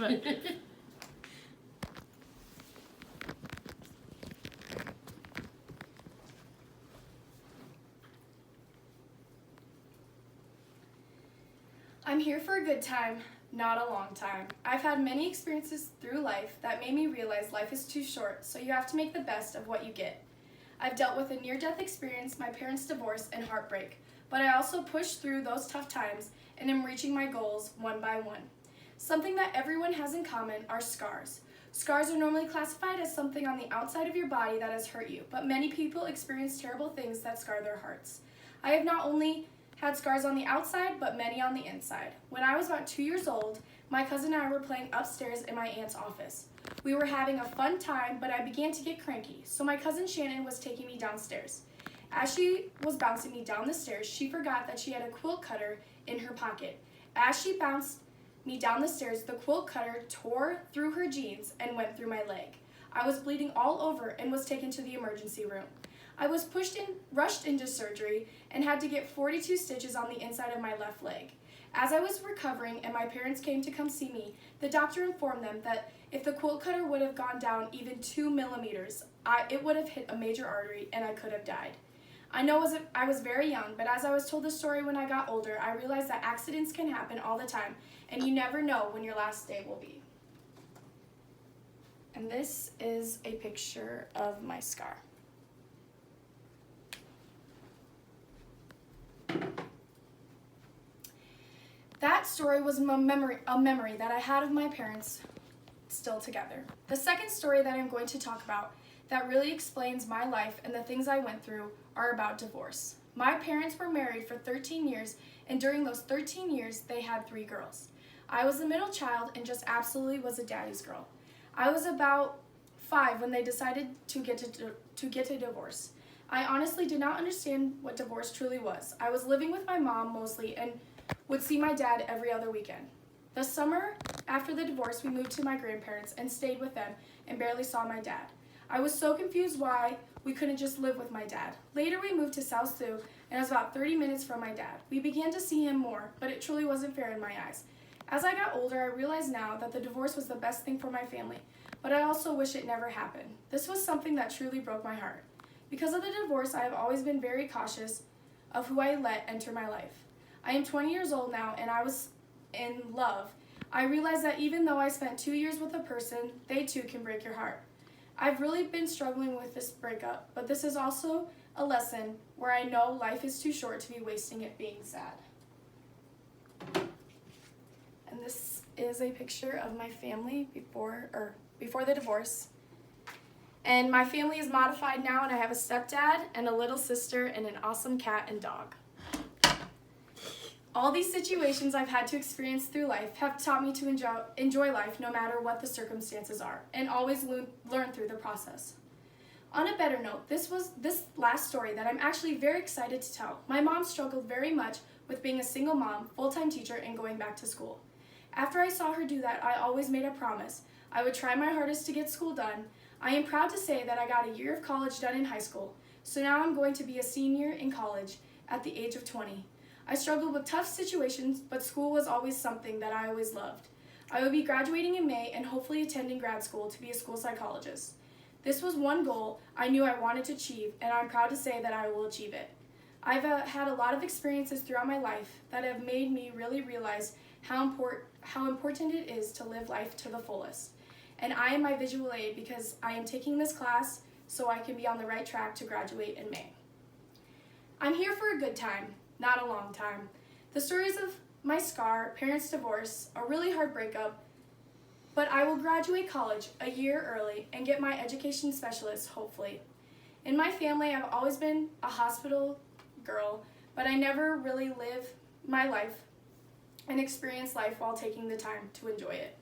But I'm here for a good time, not a long time. I've had many experiences through life that made me realize life is too short, so you have to make the best of what you get. I've dealt with a near-death experience, my parents' divorce, and heartbreak, but I also pushed through those tough times and am reaching my goals one by one. Something that everyone has in common are scars. Scars are normally classified as something on the outside of your body that has hurt you, but many people experience terrible things that scar their hearts. I have not only had scars on the outside, but many on the inside. When I was about 2 years old, my cousin and I were playing upstairs in my aunt's office. We were having a fun time, but I began to get cranky, so my cousin Shannon was taking me downstairs. As she was bouncing me down the stairs, she forgot that she had a quilt cutter in her pocket. As she bounced me down the stairs, the quilt cutter tore through her jeans and went through my leg. I was bleeding all over and was taken to the emergency room. I was rushed into surgery and had to get 42 stitches on the inside of my left leg. As I was recovering and my parents came to come see me, the doctor informed them that if the quilt cutter would have gone down even 2 millimeters, it would have hit a major artery and I could have died. I know I was very young, but as I was told the story when I got older, I realized that accidents can happen all the time, and you never know when your last day will be. And this is a picture of my scar. That story was a memory that I had of my parents still together. The second story that I'm going to talk about that really explains my life and the things I went through are about divorce. My parents were married for 13 years, and during those 13 years, they had 3 girls. I was the middle child and just absolutely was a daddy's girl. I was about 5 when they decided to get a divorce. I honestly did not understand what divorce truly was. I was living with my mom mostly and would see my dad every other weekend. The summer after the divorce, we moved to my grandparents and stayed with them and barely saw my dad. I was so confused why we couldn't just live with my dad. Later we moved to South Sioux and it was about 30 minutes from my dad. We began to see him more, but it truly wasn't fair in my eyes. As I got older, I realized now that the divorce was the best thing for my family, but I also wish it never happened. This was something that truly broke my heart. Because of the divorce, I have always been very cautious of who I let enter my life. I am 20 years old now and I was in love. I realized that even though I spent 2 years with a person, they too can break your heart. I've really been struggling with this breakup, but this is also a lesson where I know life is too short to be wasting it being sad. And this is a picture of my family before the divorce. And my family is modified now, and I have a stepdad and a little sister and an awesome cat and dog. All these situations I've had to experience through life have taught me to enjoy life no matter what the circumstances are, and always learn through the process. On a better note, this last story that I'm actually very excited to tell. My mom struggled very much with being a single mom, full-time teacher, and going back to school. After I saw her do that, I always made a promise. I would try my hardest to get school done. I am proud to say that I got a year of college done in high school, so now I'm going to be a senior in college at the age of 20. I struggled with tough situations, but school was always something that I always loved. I will be graduating in May and hopefully attending grad school to be a school psychologist. This was one goal I knew I wanted to achieve, and I'm proud to say that I will achieve it. I've had a lot of experiences throughout my life that have made me really realize how important it is to live life to the fullest. And I am my visual aid because I am taking this class so I can be on the right track to graduate in May. I'm here for a good time, not a long time. The stories of my scar, parents' divorce, a really hard breakup, but I will graduate college a year early and get my education specialist, hopefully. In my family, I've always been a hospital girl, but I never really live my life and experience life while taking the time to enjoy it.